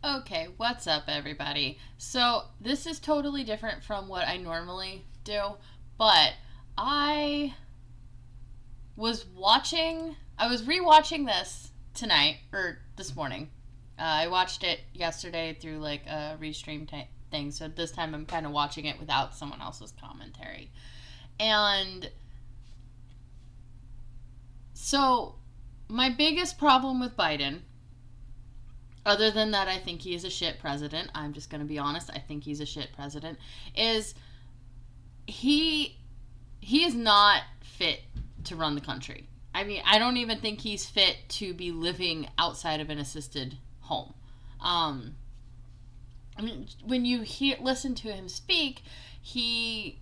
Okay, what's up, everybody? So, this is totally different from what I normally do, but I I was rewatching this tonight, or this morning. I watched it yesterday through like a restream thing, so this time I'm kind of watching it without someone else's commentary. And so, my biggest problem with Biden, other than that I think he is a shit president, I'm just going to be honest, I think he's a shit president, is he he is not fit to run the country. I mean, I don't even think he's fit to be living outside of an assisted home. Um, I mean, when you listen to him speak, he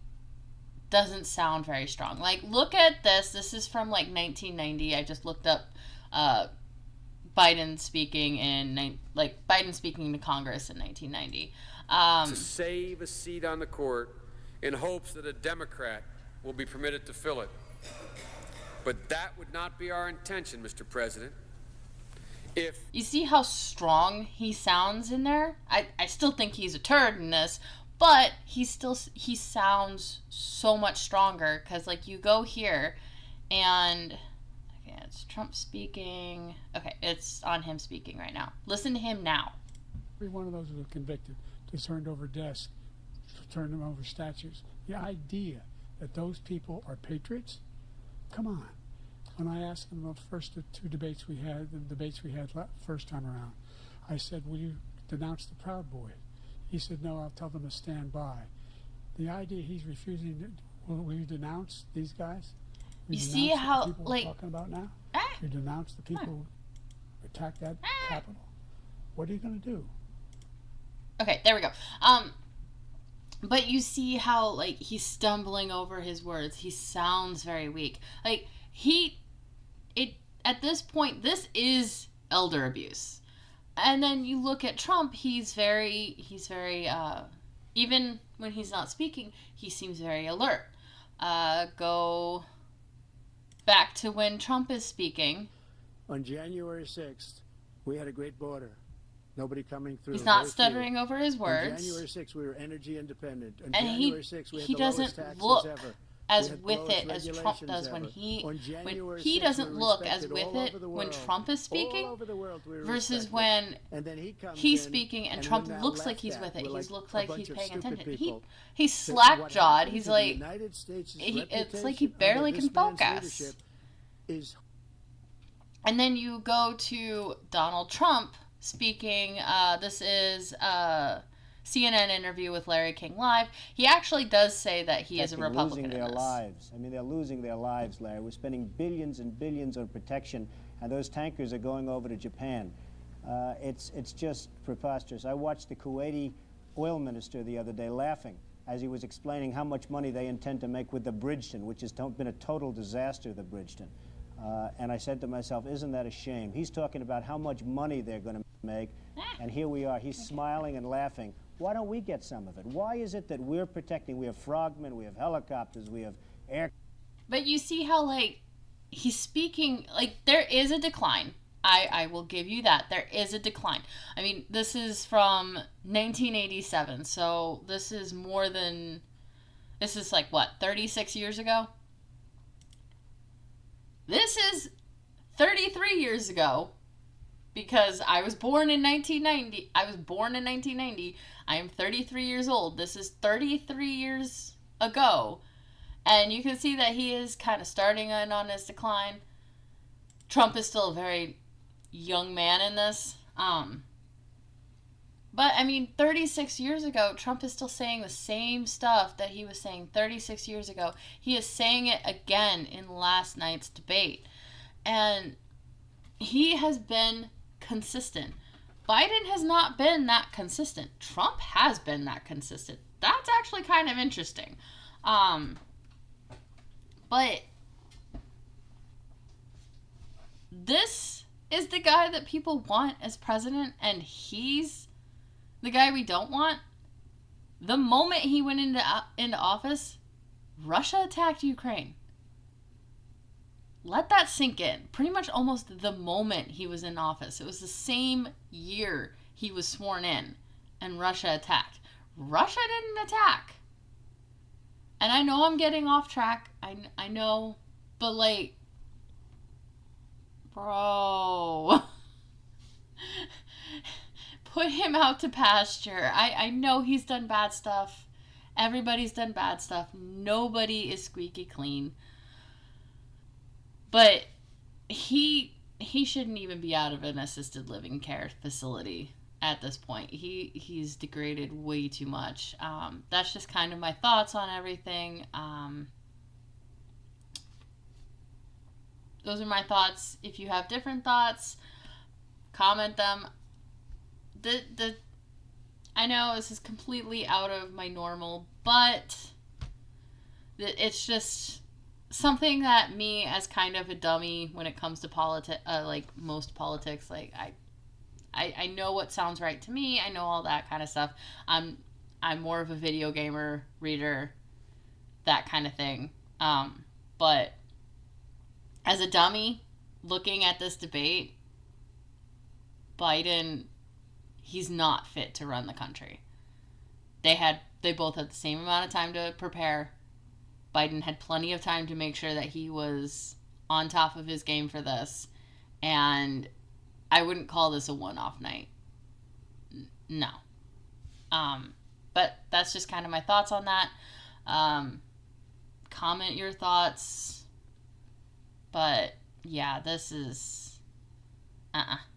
doesn't sound very strong. Like, look at this. This is from like 1990. I just looked up uh, Biden speaking to Congress in 1990. To save a seat on the court in hopes that a Democrat will be permitted to fill it. But that would not be our intention, Mr. President. If You see how strong he sounds in there? I still think he's a turd in this, but he sounds so much stronger because like you go here and okay, it's Trump speaking. Okay, it's on him speaking right now. Listen to him now. Every one of those was convicted, just turned over desks, turned them over statues. The idea that those people are patriots, come on. When I asked him the first two debates we had, first time around, I said, will you denounce the Proud Boys? He said, no, I'll tell them to stand by. The idea he's refusing, will you denounce these guys? You see how, the people like, we're talking about now? ah, You denounce the people who attacked that Capitol? What are you going to do? Okay, there we go. But you see how like he's stumbling over his words. He sounds very weak. Like it at this point, this is elder abuse. And then you look at Trump. He's very even when he's not speaking, he seems very alert. Go back to when Trump is speaking. On January 6th, we had a great border. Nobody coming through. He's not Very stuttering few. over his words. On January 6th, we were energy independent. On And January 6th, we had he the lowest doesn't taxes look ever. as We had the with lowest it as Trump regulations does ever. On January 6th, doesn't we look as respected with all it over the when world. Trump is speaking All over the world, we were versus respected. when And then he comes he's in, speaking and and Trump we're now looks like laughed he's at. with it. We're He looks a like bunch he's of paying stupid attention. people. He's So slack what jawed. happens He's in like the United States' it's like he reputation barely under can this man's focus. leadership is. And then you go to Donald Trump speaking. This is a CNN interview with Larry King Live. He actually does say that he is a Republican losing in their this. lives. I mean, they're losing their lives, Larry. We're spending billions and billions on protection, and those tankers are going over to Japan. It's just preposterous. I watched the Kuwaiti oil minister the other day laughing as he was explaining how much money they intend to make with the Bridgeton, which has been a total disaster, the Bridgeton. And I said to myself, isn't that a shame? He's talking about how much money they're going to make, and here we are. He's smiling and laughing. Why don't we get some of it? Why is it that we're protecting? We have frogmen, we have helicopters, we have air. But you see how, like, he's speaking, like, there is a decline. I will give you that. There is a decline. I mean, this is from 1987, so this is like, what, 36 years ago? This is 33 years ago because I was born in 1990. I am 33 years old. This is 33 years ago. And you can see that he is kind of starting in on his decline. Trump is still a very young man in this. But, I mean, 36 years ago, Trump is still saying the same stuff that he was saying 36 years ago. He is saying it again in last night's debate. And he has been consistent. Biden has not been that consistent. Trump has been that consistent. That's actually kind of interesting. But this is the guy that people want as president, and he's the guy we don't want. The moment he went into office, Russia attacked Ukraine. Let that sink in. Pretty much almost the moment he was in office. It was the same year he was sworn in and Russia attacked. Russia didn't attack. And I know I'm getting off track. I know. But, like, bro. Put him out to pasture. I know he's done bad stuff. Everybody's done bad stuff. Nobody is squeaky clean. But he shouldn't even be out of an assisted living care facility at this point. He's degraded way too much. That's just kind of my thoughts on everything. Those are my thoughts. If you have different thoughts, comment them. I know this is completely out of my normal, but it's just something that me, as kind of a dummy when it comes to like most politics, like I know what sounds right to me. I know all that kind of stuff. I'm more of a video gamer, reader, that kind of thing. But as a dummy, looking at this debate, Biden, he's not fit to run the country. They both had the same amount of time to prepare. Biden had plenty of time to make sure that he was on top of his game for this. And I wouldn't call this a one-off night. No. But that's just kind of my thoughts on that. Comment your thoughts. But yeah, this is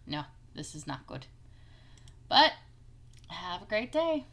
no, this is not good. But have a great day.